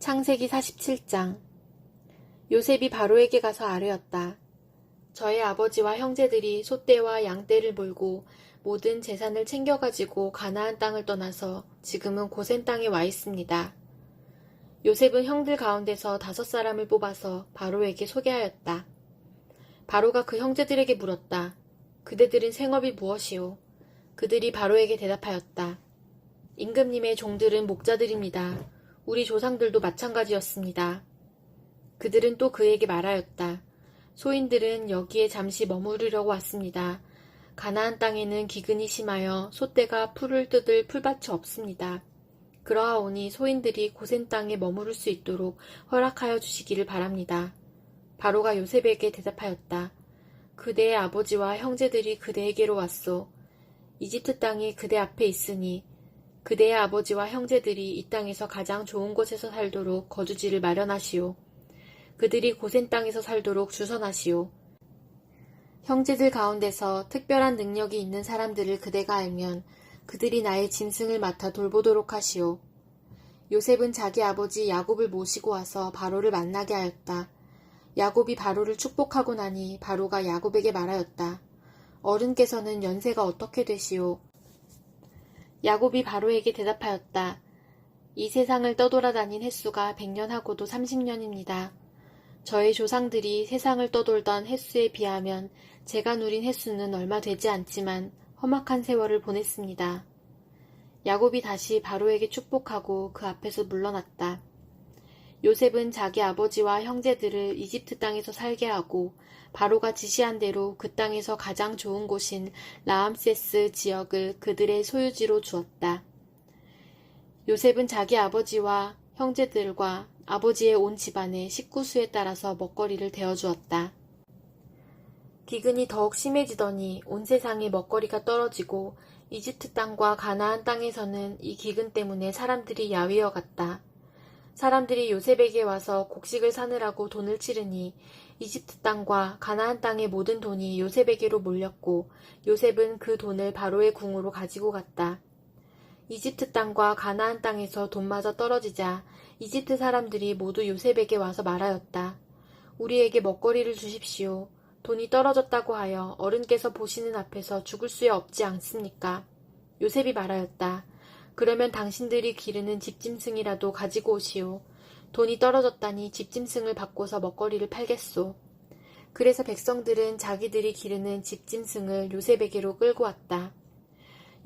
창세기 47장. 요셉이 바로에게 가서 아뢰었다. 저의 아버지와 형제들이 소떼와 양떼를 몰고 모든 재산을 챙겨가지고 가나안 땅을 떠나서 지금은 고센 땅에 와 있습니다. 요셉은 형들 가운데서 5사람을 뽑아서 바로에게 소개하였다. 바로가 그 형제들에게 물었다. 그대들은 생업이 무엇이오? 그들이 바로에게 대답하였다. 임금님의 종들은 목자들입니다. 우리 조상들도 마찬가지였습니다. 그들은 또 그에게 말하였다. 소인들은 여기에 잠시 머무르려고 왔습니다. 가나안 땅에는 기근이 심하여 소떼가 풀을 뜯을 풀밭이 없습니다. 그러하오니 소인들이 고센 땅에 머무를 수 있도록 허락하여 주시기를 바랍니다. 바로가 요셉에게 대답하였다. 그대의 아버지와 형제들이 그대에게로 왔소. 이집트 땅이 그대 앞에 있으니 그대의 아버지와 형제들이 이 땅에서 가장 좋은 곳에서 살도록 거주지를 마련하시오. 그들이 고센 땅에서 살도록 주선하시오. 형제들 가운데서 특별한 능력이 있는 사람들을 그대가 알면 그들이 나의 짐승을 맡아 돌보도록 하시오. 요셉은 자기 아버지 야곱을 모시고 와서 바로를 만나게 하였다. 야곱이 바로를 축복하고 나니 바로가 야곱에게 말하였다. 어른께서는 연세가 어떻게 되시오? 야곱이 바로에게 대답하였다. 이 세상을 떠돌아다닌 횟수가 100년하고도 30년입니다. 저의 조상들이 세상을 떠돌던 횟수에 비하면 제가 누린 횟수는 얼마 되지 않지만 험악한 세월을 보냈습니다. 야곱이 다시 바로에게 축복하고 그 앞에서 물러났다. 요셉은 자기 아버지와 형제들을 이집트 땅에서 살게 하고 바로가 지시한 대로 그 땅에서 가장 좋은 곳인 라암세스 지역을 그들의 소유지로 주었다. 요셉은 자기 아버지와 형제들과 아버지의 온 집안의 식구수에 따라서 먹거리를 대어주었다. 기근이 더욱 심해지더니 온 세상에 먹거리가 떨어지고 이집트 땅과 가나안 땅에서는 이 기근 때문에 사람들이 야위어 갔다. 사람들이 요셉에게 와서 곡식을 사느라고 돈을 치르니 이집트 땅과 가나안 땅의 모든 돈이 요셉에게로 몰렸고 요셉은 그 돈을 바로의 궁으로 가지고 갔다. 이집트 땅과 가나안 땅에서 돈마저 떨어지자 이집트 사람들이 모두 요셉에게 와서 말하였다. 우리에게 먹거리를 주십시오. 돈이 떨어졌다고 하여 어른께서 보시는 앞에서 죽을 수야 없지 않습니까? 요셉이 말하였다. 그러면 당신들이 기르는 집짐승이라도 가지고 오시오. 돈이 떨어졌다니 집짐승을 바꿔서 먹거리를 팔겠소. 그래서 백성들은 자기들이 기르는 집짐승을 요셉에게로 끌고 왔다.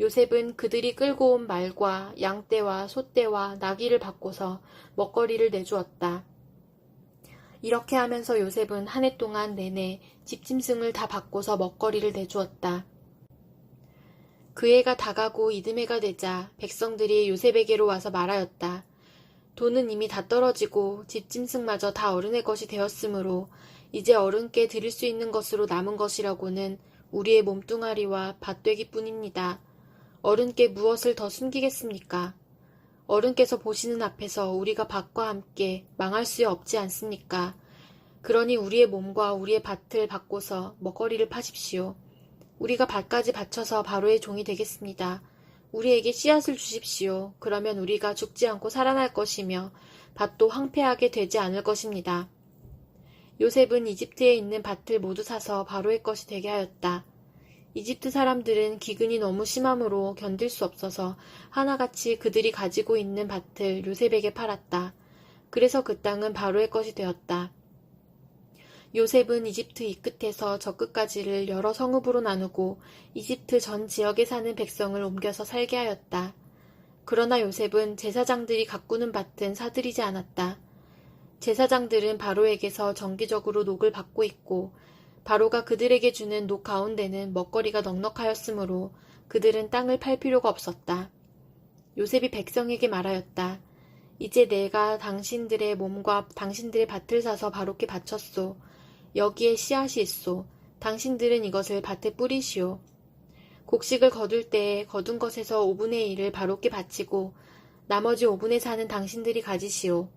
요셉은 그들이 끌고 온 말과 양떼와 소떼와 나귀를 바꿔서 먹거리를 내주었다. 이렇게 하면서 요셉은 한 해 동안 내내 집짐승을 다 바꿔서 먹거리를 내주었다. 그 해가 다가고 이듬해가 되자 백성들이 요셉에게로 와서 말하였다. 돈은 이미 다 떨어지고 집짐승마저 다 어른의 것이 되었으므로 이제 어른께 드릴 수 있는 것으로 남은 것이라고는 우리의 몸뚱아리와 밭되기뿐입니다. 어른께 무엇을 더 숨기겠습니까? 어른께서 보시는 앞에서 우리가 밭과 함께 망할 수 없지 않습니까? 그러니 우리의 몸과 우리의 밭을 바꿔서 먹거리를 파십시오. 우리가 밭까지 바쳐서 바로의 종이 되겠습니다. 우리에게 씨앗을 주십시오. 그러면 우리가 죽지 않고 살아날 것이며 밭도 황폐하게 되지 않을 것입니다. 요셉은 이집트에 있는 밭을 모두 사서 바로의 것이 되게 하였다. 이집트 사람들은 기근이 너무 심함으로 견딜 수 없어서 하나같이 그들이 가지고 있는 밭을 요셉에게 팔았다. 그래서 그 땅은 바로의 것이 되었다. 요셉은 이집트 이 끝에서 저 끝까지를 여러 성읍으로 나누고 이집트 전 지역에 사는 백성을 옮겨서 살게 하였다. 그러나 요셉은 제사장들이 가꾸는 밭은 사들이지 않았다. 제사장들은 바로에게서 정기적으로 녹을 받고 있고 바로가 그들에게 주는 녹 가운데는 먹거리가 넉넉하였으므로 그들은 땅을 팔 필요가 없었다. 요셉이 백성에게 말하였다. 이제 내가 당신들의 몸과 당신들의 밭을 사서 바로께 바쳤소. 여기에 씨앗이 있소. 당신들은 이것을 밭에 뿌리시오. 곡식을 거둘 때에 거둔 것에서 5분의 1을 바로께 바치고 나머지 5분의 4는 당신들이 가지시오.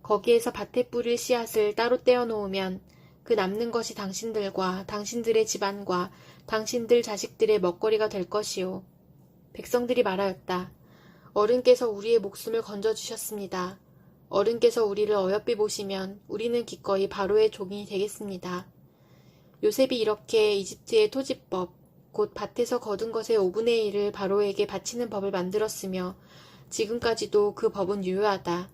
거기에서 밭에 뿌릴 씨앗을 따로 떼어 놓으면 그 남는 것이 당신들과 당신들의 집안과 당신들 자식들의 먹거리가 될 것이오. 백성들이 말하였다. 어른께서 우리의 목숨을 건져주셨습니다. 어른께서 우리를 어여삐 보시면 우리는 기꺼이 바로의 종이 되겠습니다. 요셉이 이렇게 이집트의 토지법, 곧 밭에서 거둔 것의 5분의 1을 바로에게 바치는 법을 만들었으며 지금까지도 그 법은 유효하다.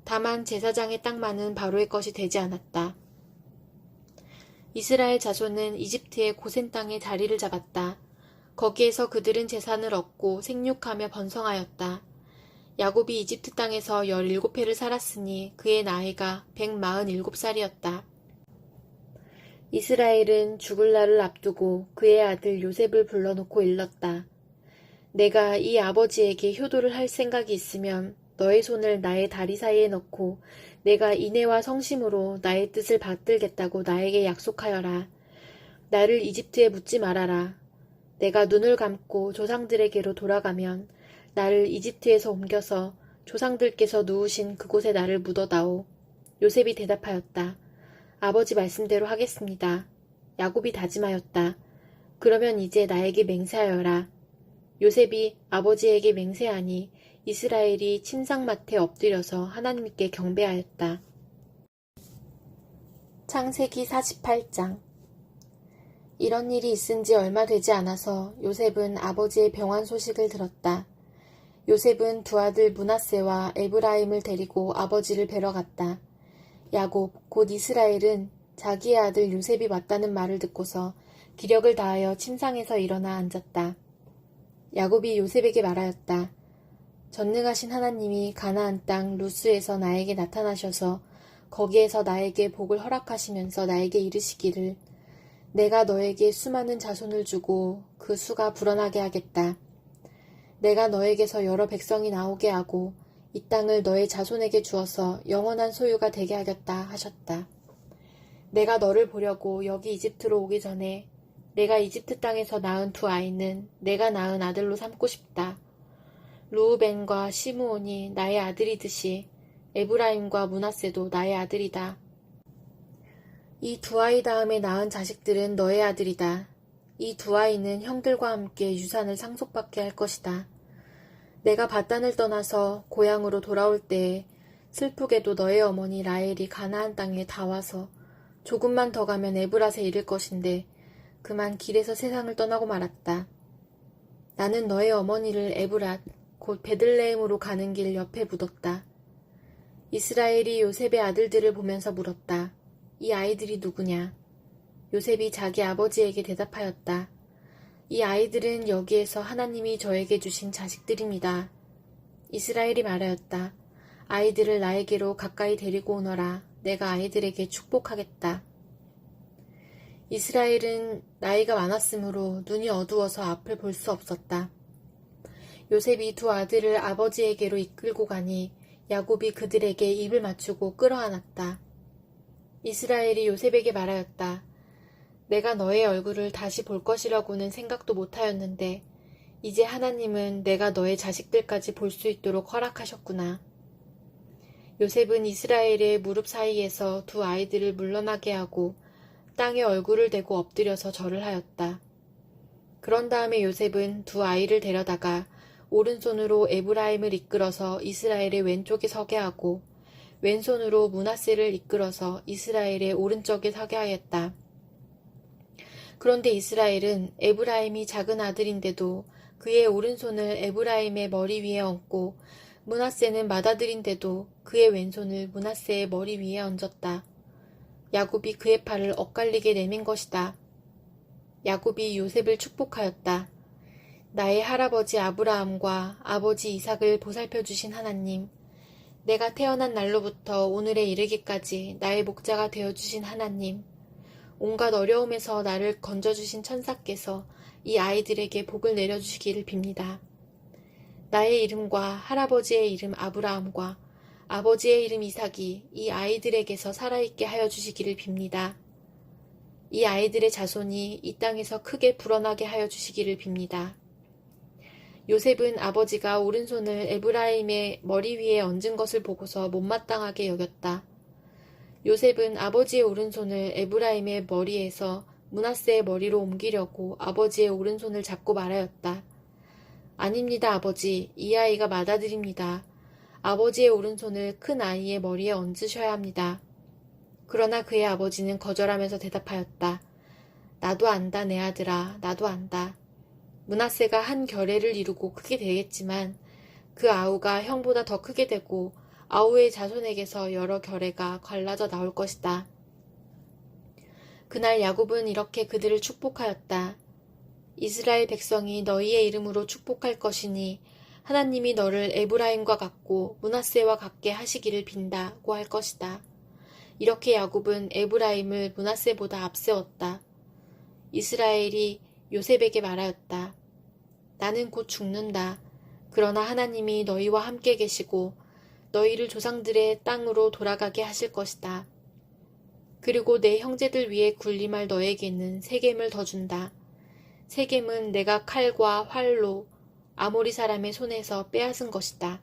다만 제사장의 땅만은 바로의 것이 되지 않았다. 이스라엘 자손은 이집트의 고센 땅에 자리를 잡았다. 거기에서 그들은 재산을 얻고 생육하며 번성하였다. 야곱이 이집트 땅에서 17해를 살았으니 그의 나이가 147살이었다. 이스라엘은 죽을 날을 앞두고 그의 아들 요셉을 불러놓고 일렀다. 내가 이 아버지에게 효도를 할 생각이 있으면 너의 손을 나의 다리 사이에 넣고 내가 인애와 성심으로 나의 뜻을 받들겠다고 나에게 약속하여라. 나를 이집트에 묻지 말아라. 내가 눈을 감고 조상들에게로 돌아가면 나를 이집트에서 옮겨서 조상들께서 누우신 그곳에 나를 묻어다오. 요셉이 대답하였다. 아버지 말씀대로 하겠습니다. 야곱이 다짐하였다. 그러면 이제 나에게 맹세하여라. 요셉이 아버지에게 맹세하니 이스라엘이 침상맡에 엎드려서 하나님께 경배하였다. 창세기 48장. 이런 일이 있은 지 얼마 되지 않아서 요셉은 아버지의 병환 소식을 들었다. 요셉은 두 아들 므낫세와 에브라임을 데리고 아버지를 뵈러 갔다. 야곱 곧 이스라엘은 자기의 아들 요셉이 왔다는 말을 듣고서 기력을 다하여 침상에서 일어나 앉았다. 야곱이 요셉에게 말하였다. 전능하신 하나님이 가나안 땅 루스에서 나에게 나타나셔서 거기에서 나에게 복을 허락하시면서 나에게 이르시기를 내가 너에게 수많은 자손을 주고 그 수가 불어나게 하겠다. 내가 너에게서 여러 백성이 나오게 하고 이 땅을 너의 자손에게 주어서 영원한 소유가 되게 하겠다 하셨다. 내가 너를 보려고 여기 이집트로 오기 전에 내가 이집트 땅에서 낳은 두 아이는 내가 낳은 아들로 삼고 싶다. 루우벤과 시므온이 나의 아들이듯이 에브라임과 므낫세도 나의 아들이다. 이 두 아이 다음에 낳은 자식들은 너의 아들이다. 이 두 아이는 형들과 함께 유산을 상속받게 할 것이다. 내가 바단을 떠나서 고향으로 돌아올 때에 슬프게도 너의 어머니 라헬이 가나안 땅에 다 와서 조금만 더 가면 에브랏에 이를 것인데 그만 길에서 세상을 떠나고 말았다. 나는 너의 어머니를 에브랏 곧 베들레헴으로 가는 길 옆에 묻었다. 이스라엘이 요셉의 아들들을 보면서 물었다. 이 아이들이 누구냐? 요셉이 자기 아버지에게 대답하였다. 이 아이들은 여기에서 하나님이 저에게 주신 자식들입니다. 이스라엘이 말하였다. 아이들을 나에게로 가까이 데리고 오너라. 내가 아이들에게 축복하겠다. 이스라엘은 나이가 많았으므로 눈이 어두워서 앞을 볼 수 없었다. 요셉이 두 아들을 아버지에게로 이끌고 가니 야곱이 그들에게 입을 맞추고 끌어안았다. 이스라엘이 요셉에게 말하였다. 내가 너의 얼굴을 다시 볼 것이라고는 생각도 못하였는데 이제 하나님은 내가 너의 자식들까지 볼 수 있도록 허락하셨구나. 요셉은 이스라엘의 무릎 사이에서 두 아이들을 물러나게 하고 땅에 얼굴을 대고 엎드려서 절을 하였다. 그런 다음에 요셉은 두 아이를 데려다가 오른손으로 에브라임을 이끌어서 이스라엘의 왼쪽에 서게 하고 왼손으로 므낫세를 이끌어서 이스라엘의 오른쪽에 서게 하였다. 그런데 이스라엘은 에브라임이 작은 아들인데도 그의 오른손을 에브라임의 머리 위에 얹고 므낫세는 맏아들인데도 그의 왼손을 므낫세의 머리 위에 얹었다. 야곱이 그의 팔을 엇갈리게 내민 것이다. 야곱이 요셉을 축복하였다. 나의 할아버지 아브라함과 아버지 이삭을 보살펴 주신 하나님, 내가 태어난 날로부터 오늘에 이르기까지 나의 목자가 되어주신 하나님, 온갖 어려움에서 나를 건져주신 천사께서 이 아이들에게 복을 내려주시기를 빕니다. 나의 이름과 할아버지의 이름 아브라함과 아버지의 이름 이삭이 이 아이들에게서 살아있게 하여 주시기를 빕니다. 이 아이들의 자손이 이 땅에서 크게 불어나게 하여 주시기를 빕니다. 요셉은 아버지가 오른손을 에브라임의 머리 위에 얹은 것을 보고서 못마땅하게 여겼다. 요셉은 아버지의 오른손을 에브라임의 머리에서 므낫세의 머리로 옮기려고 아버지의 오른손을 잡고 말하였다. 아닙니다, 아버지. 이 아이가 맏아들입니다. 아버지의 오른손을 큰 아이의 머리에 얹으셔야 합니다. 그러나 그의 아버지는 거절하면서 대답하였다. 나도 안다, 내 아들아, 나도 안다. 므낫세가 한 결례를 이루고 크게 되겠지만 그 아우가 형보다 더 크게 되고 아우의 자손에게서 여러 결례가 갈라져 나올 것이다. 그날 야곱은 이렇게 그들을 축복하였다. 이스라엘 백성이 너희의 이름으로 축복할 것이니 하나님이 너를 에브라임과 같고 므낫세와 같게 하시기를 빈다고 할 것이다. 이렇게 야곱은 에브라임을 므낫세보다 앞세웠다. 이스라엘이 요셉에게 말하였다. 나는 곧 죽는다. 그러나 하나님이 너희와 함께 계시고 너희를 조상들의 땅으로 돌아가게 하실 것이다. 그리고 내 형제들 위에 군림할 너에게는 세겜을 더 준다. 세겜은 내가 칼과 활로 아모리 사람의 손에서 빼앗은 것이다.